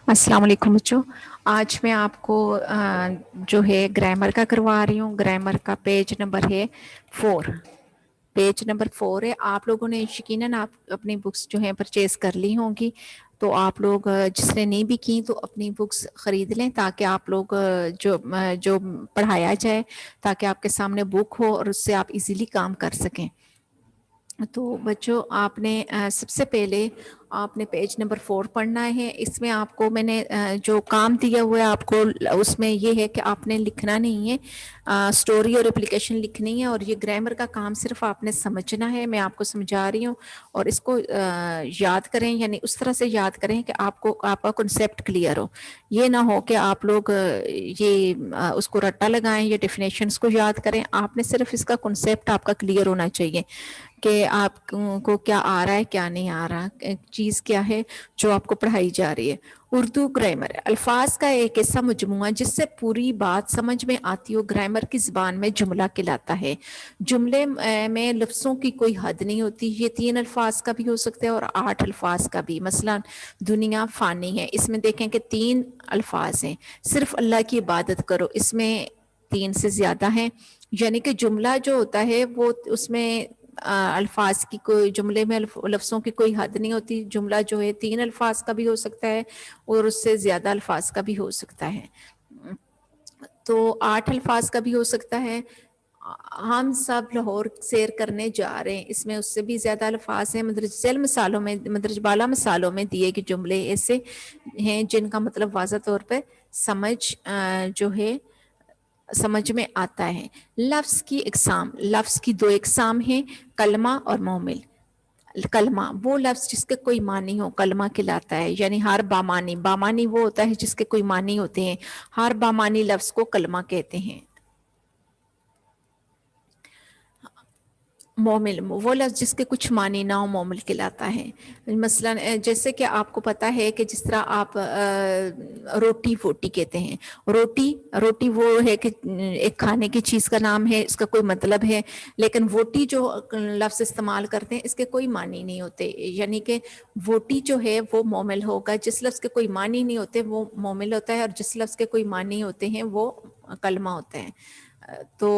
السلام علیکم بچوں. آج میں آپ کو جو ہے گرامر کا کروا رہی ہوں. گرامر کا پیج نمبر ہے 4. پیج نمبر 4 ہے. آپ لوگوں نے یقیناً آپ اپنی بکس جو ہیں پرچیز کر لی ہوں گی. تو آپ لوگ جس نے نہیں بھی کی تو اپنی بکس خرید لیں تاکہ آپ لوگ جو پڑھایا جائے تاکہ آپ کے سامنے بک ہو اور اس سے آپ ایزیلی کام کر سکیں. تو بچوں آپ نے سب سے پہلے آپ نے پیج نمبر 4 پڑھنا ہے. اس میں آپ کو میں نے جو کام دیا ہوا ہے آپ کو اس میں یہ ہے کہ آپ نے لکھنا نہیں ہے, سٹوری اور اپلیکیشن لکھنی ہے, اور یہ گرامر کا کام صرف آپ نے سمجھنا ہے. میں آپ کو سمجھا رہی ہوں اور اس کو یاد کریں, یعنی اس طرح سے یاد کریں کہ آپ کا کنسیپٹ کلیئر ہو. یہ نہ ہو کہ آپ لوگ یہ اس کو رٹا لگائیں یا ڈیفینیشنز کو یاد کریں. آپ نے صرف اس کا کنسیپٹ آپ کا کلیئر ہونا چاہیے کہ آپ کو کیا آ رہا ہے کیا نہیں آ رہا, چیز کیا ہے جو آپ کو پڑھائی جا رہی ہے. اردو گرامر الفاظ کا ایک ایسا مجموعہ جس سے پوری بات سمجھ میں آتی ہو. گرامر کی زبان میں جملہ کہلاتا ہے. جملے میں لفظوں کی کوئی حد نہیں ہوتی. یہ 3 الفاظ کا بھی ہو سکتا ہے اور 8 الفاظ کا بھی. مثلا دنیا فانی ہے, اس میں دیکھیں کہ 3 الفاظ ہیں. صرف اللہ کی عبادت کرو, اس میں 3 سے زیادہ ہیں. یعنی کہ جملہ جو ہوتا ہے وہ اس میں الفاظ کی کوئی, جملے میں لفظوں کی کوئی حد نہیں ہوتی. جملہ جو ہے 3 الفاظ کا بھی ہو سکتا ہے اور اس سے زیادہ الفاظ کا بھی ہو سکتا ہے. تو 8 الفاظ کا بھی ہو سکتا ہے. ہم سب لاہور سیر کرنے جا رہے ہیں, اس میں اس سے بھی زیادہ الفاظ ہیں. مدرج بالا مثالوں میں دیے گئے جملے ایسے ہیں جن کا مطلب واضح طور پہ جو ہے سمجھ میں آتا ہے. لفظ کی اقسام, لفظ کی 2 اقسام ہیں, کلمہ اور مومل. کلمہ وہ لفظ جس کے کوئی معنی ہو کلمہ کہلاتا ہے. یعنی ہر بامانی, بامانی وہ ہوتا ہے جس کے کوئی معنی ہوتے ہیں. ہر بامانی لفظ کو کلمہ کہتے ہیں. مومل وہ لفظ جس کے کچھ معنی نہ ہو مومل کہلاتا ہے. مثلا جیسے کہ آپ کو پتا ہے کہ جس طرح آپ روٹی ووٹی کہتے ہیں. روٹی وہ ہے کہ ایک کھانے کی چیز کا نام ہے, اس کا کوئی مطلب ہے. لیکن ووٹی جو لفظ استعمال کرتے ہیں اس کے کوئی معنی نہیں ہوتے. یعنی کہ ووٹی جو ہے وہ مومل ہوگا. جس لفظ کے کوئی معنی نہیں ہوتے وہ مومل ہوتا ہے, اور جس لفظ کے کوئی معنی ہوتے ہیں وہ کلمہ ہوتے ہیں. تو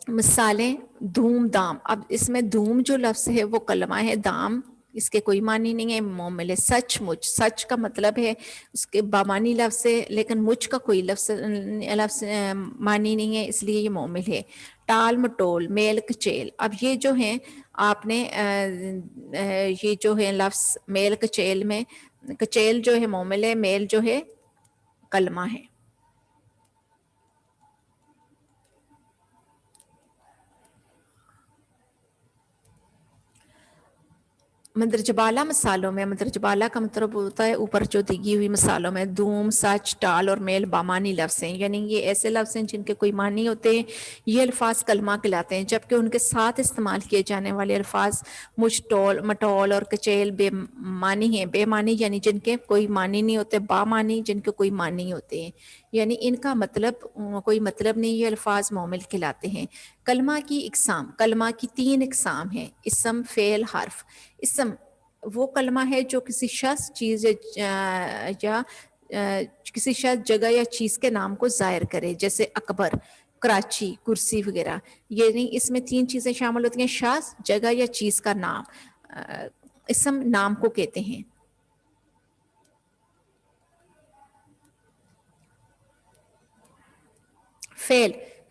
مثالیں دھوم دام. اب اس میں دھوم جو لفظ ہے وہ کلمہ ہے, دام اس کے کوئی معنی نہیں ہے, مومل ہے. سچ مچ, سچ کا مطلب ہے اس کے بامانی لفظ ہے, لیکن مجھ کا کوئی لفظ معنی نہیں ہے, اس لیے یہ مومل ہے. ٹال مٹول, میل کچیل. اب یہ جو ہیں آپ نے یہ جو ہے لفظ میل کچیل میں, کچیل جو ہے مومل ہے, میل جو ہے کلمہ ہے. مندرجہ بالا مثالوں میں, مندرجہ بالا کا مطلب ہوتا ہے اوپر جو دی ہوئی مثالوں میں دوم, سچ, ٹال اور میل بامانی لفظ ہیں. یعنی یہ ایسے لفظ ہیں جن کے کوئی معنی ہوتے ہیں. یہ الفاظ کلمہ کہلاتے ہیں, جبکہ ان کے ساتھ استعمال کیے جانے والے الفاظ مٹول اور کچیل بے معنی ہیں. بے معنی یعنی جن کے کوئی معنی نہیں ہوتے, بامانی جن کے کوئی معنی ہوتے ہیں, یعنی ان کا مطلب کوئی مطلب نہیں. یہ الفاظ مومل کہلاتے ہیں. کلمہ کی اقسام, کلمہ کی 3 اقسام ہیں, اسم, فعل, حرف. اسم وہ کلمہ ہے جو کسی شخص, چیز یا کسی شخص, جگہ یا چیز کے نام کو ظاہر کرے. جیسے اکبر, کراچی, کرسی وغیرہ. یعنی اس میں 3 چیزیں شامل ہوتی ہیں, شخص, جگہ یا چیز کا نام. اسم نام کو کہتے ہیں.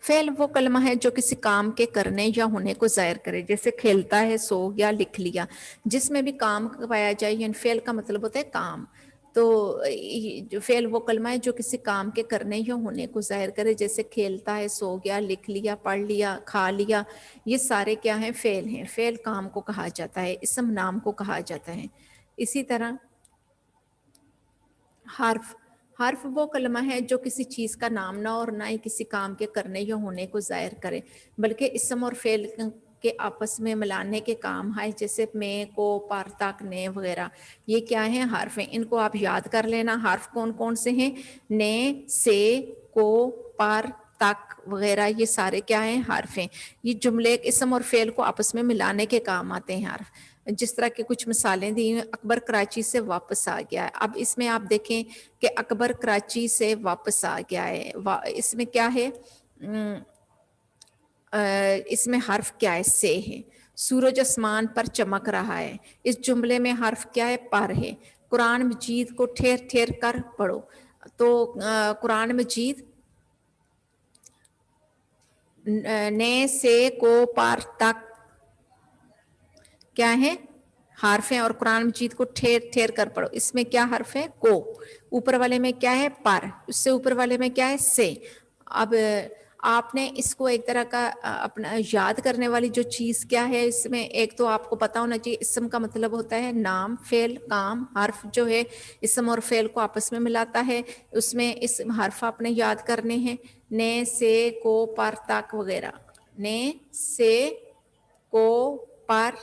فعل وہ کلمہ ہے جو کسی کام کے کرنے یا ہونے کو ظاہر کرے. جیسے کھیلتا ہے, سو گیا, لکھ لیا. جس میں بھی کام پایا جائے, یعنی فعل کا مطلب ہوتا ہے کام. تو فعل وہ کلمہ ہے جو کسی کام کے کرنے یا ہونے کو ظاہر کرے. جیسے کھیلتا ہے, سو گیا, لکھ لیا, پڑھ لیا, کھا لیا. یہ سارے کیا ہیں, فعل ہیں. فعل کام کو کہا جاتا ہے, اسم نام کو کہا جاتا ہے. اسی طرح حرف وہ کلمہ ہے جو کسی چیز کا نام نہ اور نہ ہی کسی کام کے کرنے یا ہونے کو ظاہر کرے, بلکہ اسم اور فعل کے آپس میں ملانے کے کام ہے. جیسے میں, کو, پر, تک, نے وغیرہ. یہ کیا ہیں, حرف ہیں. ان کو آپ یاد کر لینا. حرف کون کون سے ہیں, نے, سے, کو, پر, تک وغیرہ. یہ سارے کیا ہیں, حرف ہیں. یہ جملے اسم اور فعل کو آپس میں ملانے کے کام آتے ہیں حرف. جس طرح کے کچھ مثالیں دی ہیں. اکبر کراچی سے واپس آ گیا ہے. اب اس میں آپ دیکھیں کہ اکبر کراچی سے واپس آ گیا ہے. اس میں کیا ہے؟ اس میں حرف کیا ہے؟ سے ہے. سورج آسمان پر چمک رہا ہے. اس جملے میں حرف کیا ہے؟ پر ہے. قرآن مجید کو ٹھیر ٹھیر کر پڑھو. تو قرآن مجید نے سے کو پر تک کیا ہے؟ حرف ہیں. اور قرآن مجید کو ٹھیر ٹھیر کر پڑھو. اس میں کیا حرف ہے؟ کو. اوپر والے میں کیا ہے؟ پر. اس سے اوپر والے میں کیا ہے؟ سے. اب آپ نے اس کو ایک طرح کا اپنا یاد کرنے والی جو چیز کیا ہے اس میں، ایک تو آپ کو پتا ہونا چاہیے اسم کا مطلب ہوتا ہے نام، فعل، کام. حرف جو ہے اسم اور فعل کو آپس میں ملاتا ہے. اس میں اسم حرف آپ نے یاد کرنے ہیں، نے سے کو پر تک وغیرہ. نے سے کو پر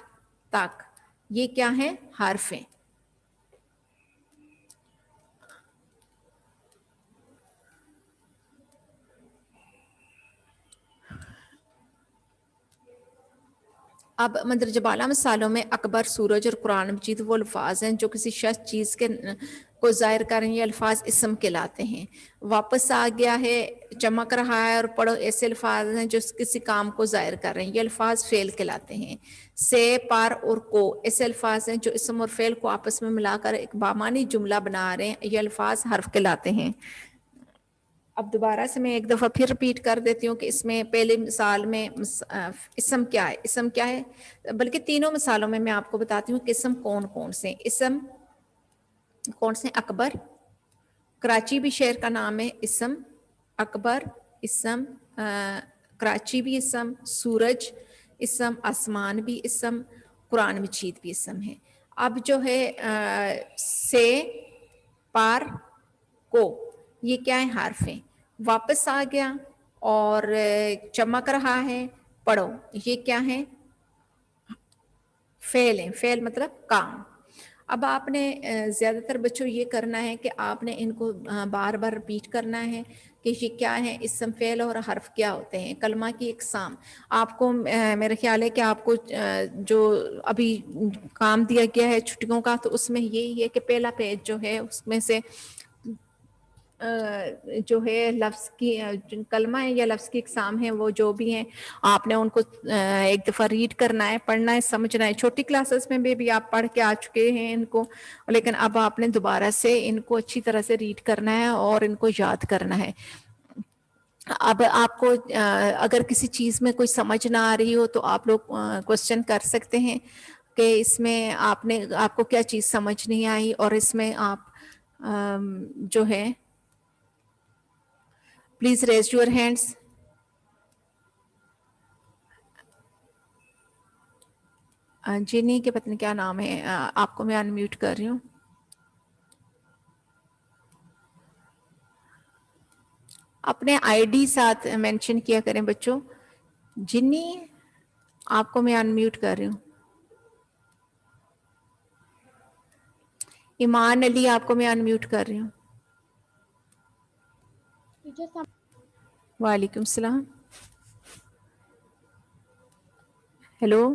تک یہ کیا ہیں؟ حرف ہیں. اب مندرجہ بالا مثالوں میں اکبر، سورج اور قرآن مجید وہ الفاظ ہیں جو کسی شخص چیز کے کو ظاہر کریں. یہ الفاظ اسم کہلاتے ہیں. واپس آ گیا ہے، چمک رہا ہے اور پڑھو ایسے الفاظ ہیں جو کسی کام کو ظاہر کر رہے ہیں. یہ الفاظ فعل کہلاتے ہیں. سے، پر اور کو ایسے الفاظ ہیں جو اسم اور فعل کو آپس میں ملا کر ایک بامعنی جملہ بنا رہے ہیں. یہ الفاظ حرف کہلاتے ہیں. اب دوبارہ سے میں ایک دفعہ پھر ریپیٹ کر دیتی ہوں کہ اس میں پہلے مثال میں اسم کیا ہے. اسم کیا ہے؟ بلکہ تینوں مثالوں میں آپ کو بتاتی ہوں کہ اسم کون کون سے. اسم کون سے؟ اکبر، کراچی بھی شہر کا نام ہے. اسم اکبر اسم، کراچی بھی اسم، سورج اسم، آسمان بھی اسم، قرآن مجید بھی اسم ہے. اب جو ہے سے، پر، کو یہ کیا ہے؟ حرف ہیں. واپس آ گیا اور چمک رہا ہے، پڑھو یہ کیا ہے؟ فعل ہیں. فعل مطلب کام. اب آپ نے زیادہ تر بچوں یہ کرنا ہے کہ آپ نے ان کو بار بار ریپیٹ کرنا ہے کہ یہ کیا ہے، اسم، فعل اور حرف کیا ہوتے ہیں. کلمہ کی اقسام آپ کو میرا خیال ہے کہ آپ کو جو ابھی کام دیا گیا ہے چھٹیوں کا، تو اس میں یہی ہے کہ پہلا پیج جو ہے اس میں سے جو ہے لفظ کی کلمہ ہے یا لفظ کی اقسام ہیں وہ جو بھی ہیں آپ نے ان کو ایک دفعہ ریڈ کرنا ہے، پڑھنا ہے، سمجھنا ہے. چھوٹی کلاسز میں بھی آپ پڑھ کے آ چکے ہیں ان کو، لیکن اب آپ نے دوبارہ سے ان کو اچھی طرح سے ریڈ کرنا ہے اور ان کو یاد کرنا ہے. اب آپ کو اگر کسی چیز میں کوئی سمجھ نہ آ رہی ہو تو آپ لوگ کوشچن کر سکتے ہیں کہ اس میں آپ کو کیا چیز سمجھ نہیں آئی، اور اس میں آپ جو ہے پلیز ریز یور ہینڈس. جنی کے پتہ نہیں کیا نام ہے، آپ کو میں انمیوٹ کر رہی ہوں. اپنے آئی ڈی ساتھ مینشن کیا کریں بچوں. جنی آپ کو میں انمیوٹ کر رہی ہوں. ایمان علی آپ کو میں انمیوٹ کر رہی ہوں. وعلیکم السلام. ہیلو.